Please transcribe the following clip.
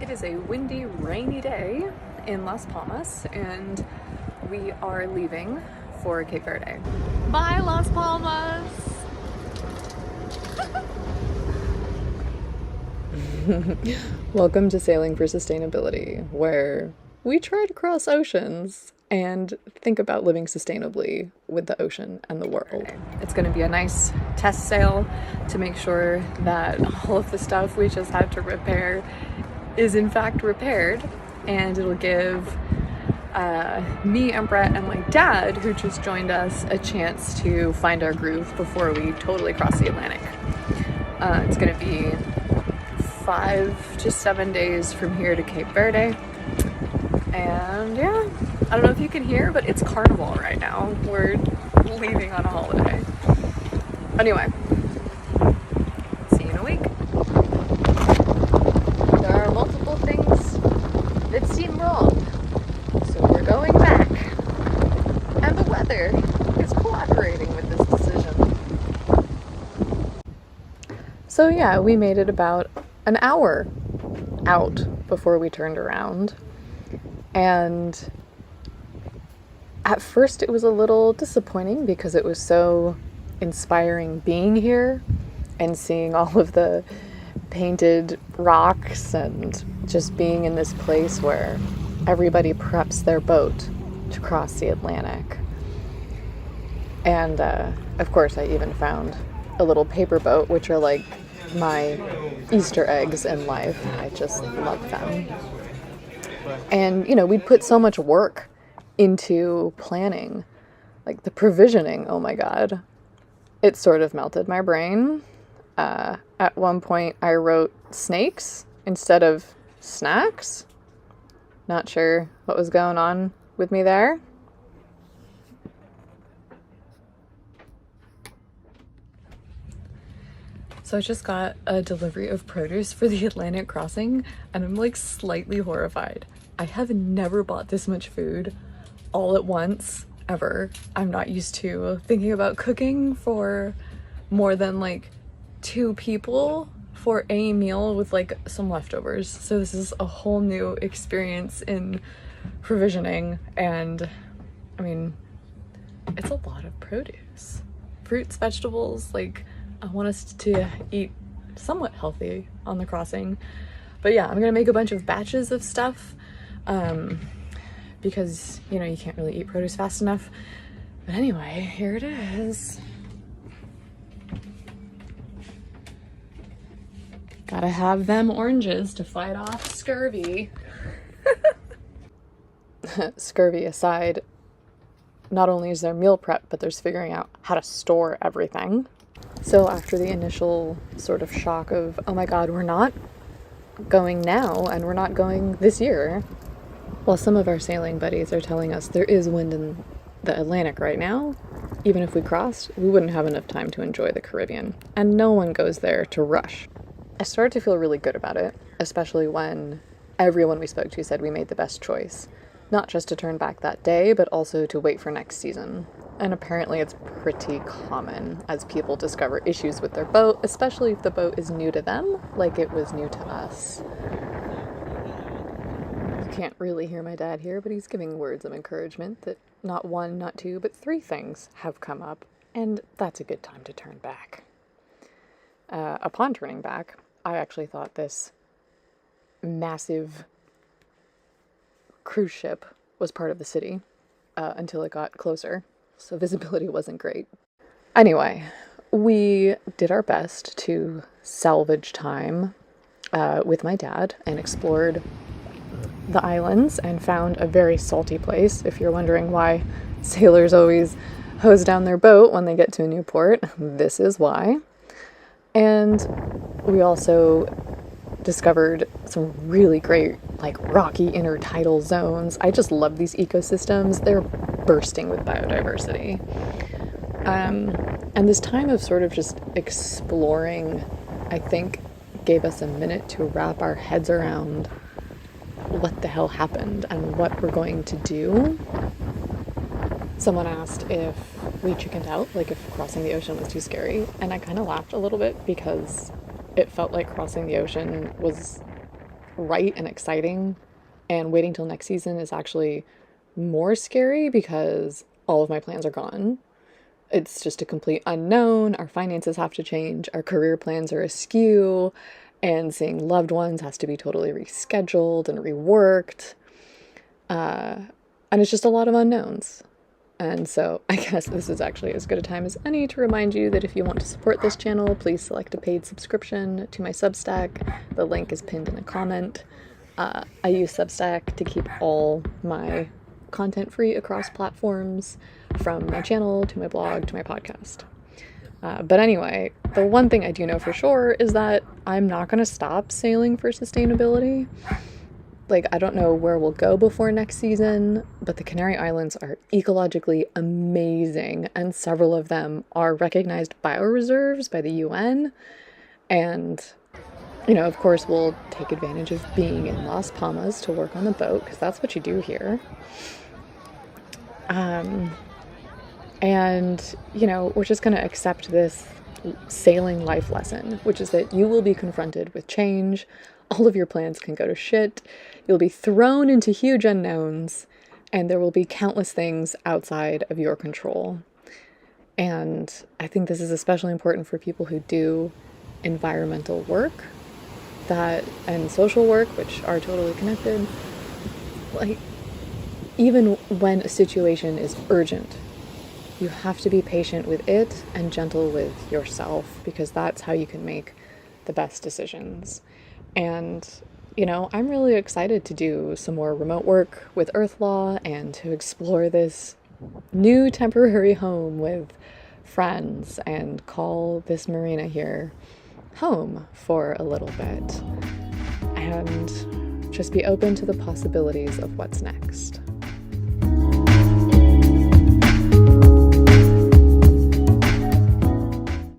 It is a windy, rainy day in Las Palmas, and we are leaving for Cape Verde. Bye, Las Palmas! Welcome to Sailing for Sustainability, where we try to cross oceans and think about living sustainably with the ocean and the world. It's going to be a nice test sail to make sure that all of the stuff we just had to repair is in fact repaired, and it'll give me and Brett and my dad, who just joined us, a chance to find our groove before we totally cross the Atlantic. It's going to be 5 to 7 days from here to Cape Verde, and yeah, I don't know if you can hear, but it's carnival right now. We're leaving on a holiday. Anyway, see you in a week. There are multiple things that seem wrong, so we're going back, and the weather is cooperating with this decision. So yeah, we made it about an hour out before we turned around, and at first it was a little disappointing because it was so inspiring being here and seeing all of the painted rocks and just being in this place where everybody preps their boat to cross the Atlantic. And of course I even found a little paper boat, which are like my Easter eggs in life. I just love them. And you know, we'd put so much work into planning, like the provisioning. Oh my god, it sort of melted my brain. At one point I wrote snakes instead of snacks. Not sure what was going on with me there. So I just got a delivery of produce for the Atlantic crossing, and I'm like slightly horrified. I have never bought this much food all at once, ever. I'm not used to thinking about cooking for more than like 2 people for a meal with like some leftovers. So this is a whole new experience in provisioning, and I mean, it's a lot of produce. Fruits, vegetables, like I want us to eat somewhat healthy on the crossing. But yeah, I'm gonna make a bunch of batches of stuff because, you know, you can't really eat produce fast enough. But anyway, here it is. Gotta have them oranges to fight off scurvy. Scurvy aside, not only is there meal prep, but there's figuring out how to store everything. So after the initial sort of shock of, oh my god, we're not going now and we're not going this year, while some of our sailing buddies are telling us there is wind in the Atlantic right now, even if we crossed, we wouldn't have enough time to enjoy the Caribbean. And no one goes there to rush. I started to feel really good about it, especially when everyone we spoke to said we made the best choice. Not just to turn back that day, but also to wait for next season. And apparently it's pretty common as people discover issues with their boat, especially if the boat is new to them, like it was new to us. You can't really hear my dad here, but he's giving words of encouragement that not 1, not 2, but 3 things have come up, and that's a good time to turn back. Upon turning back, I actually thought this massive cruise ship was part of the city until it got closer, so visibility wasn't great. Anyway, we did our best to salvage time with my dad and explored the islands and found a very salty place. If you're wondering why sailors always hose down their boat when they get to a new port, this is why. And we also discovered some really great, like, rocky intertidal zones. I just love these ecosystems. They're bursting with biodiversity. And this time of sort of just exploring, I think, gave us a minute to wrap our heads around what the hell happened and what we're going to do. Someone asked if we chickened out, like if crossing the ocean was too scary, and I kind of laughed a little bit because it felt like crossing the ocean was right and exciting, and waiting till next season is actually more scary because all of my plans are gone. It's just a complete unknown. Our finances have to change. Our career plans are askew. And seeing loved ones has to be totally rescheduled and reworked. And it's just a lot of unknowns. And so I guess this is actually as good a time as any to remind you that if you want to support this channel, please select a paid subscription to my Substack. The link is pinned in a comment. I use Substack to keep all my content free across platforms, from my channel to my blog to my podcast. But anyway, the one thing I do know for sure is that I'm not going to stop sailing for sustainability. Like, I don't know where we'll go before next season, but the Canary Islands are ecologically amazing, and several of them are recognized bioreserves by the UN. And, you know, of course, we'll take advantage of being in Las Palmas to work on the boat, because that's what you do here. And, you know, we're just going to accept this sailing life lesson, which is that you will be confronted with change. All of your plans can go to shit. You'll be thrown into huge unknowns, and there will be countless things outside of your control. And I think this is especially important for people who do environmental work and social work, which are totally connected. Like, even when a situation is urgent, you have to be patient with it and gentle with yourself, because that's how you can make the best decisions. And, you know, I'm really excited to do some more remote work with Earth Law and to explore this new temporary home with friends and call this marina here home for a little bit, and just be open to the possibilities of what's next.